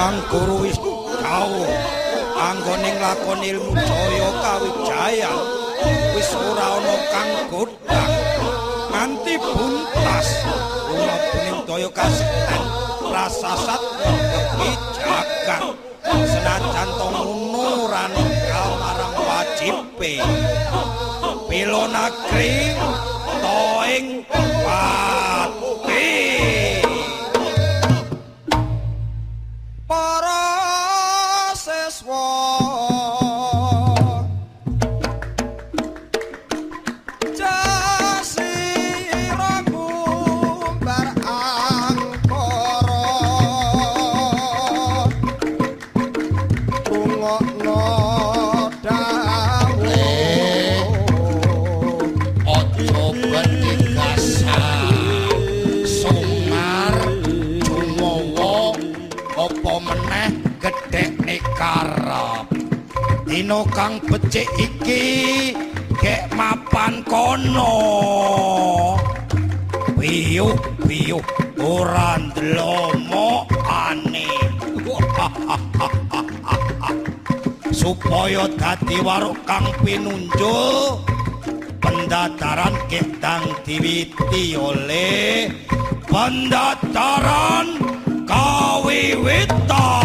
Sang Guru wis dawuh anggone nglakoni ilmu jaya kawijayan wis ora ana kang godhang nganti buntas puning daya kasekten prasasat kebijakan senajan to ngono ora ninggal marang wajibe Pilo Nagri to ing pati para siswa dina kang becik iki gek mapan kono piyuh ora ndelomokane supaya dadi waruk kang pinunjuk pendataran gedang diwiti oleh pendataran kawiwitan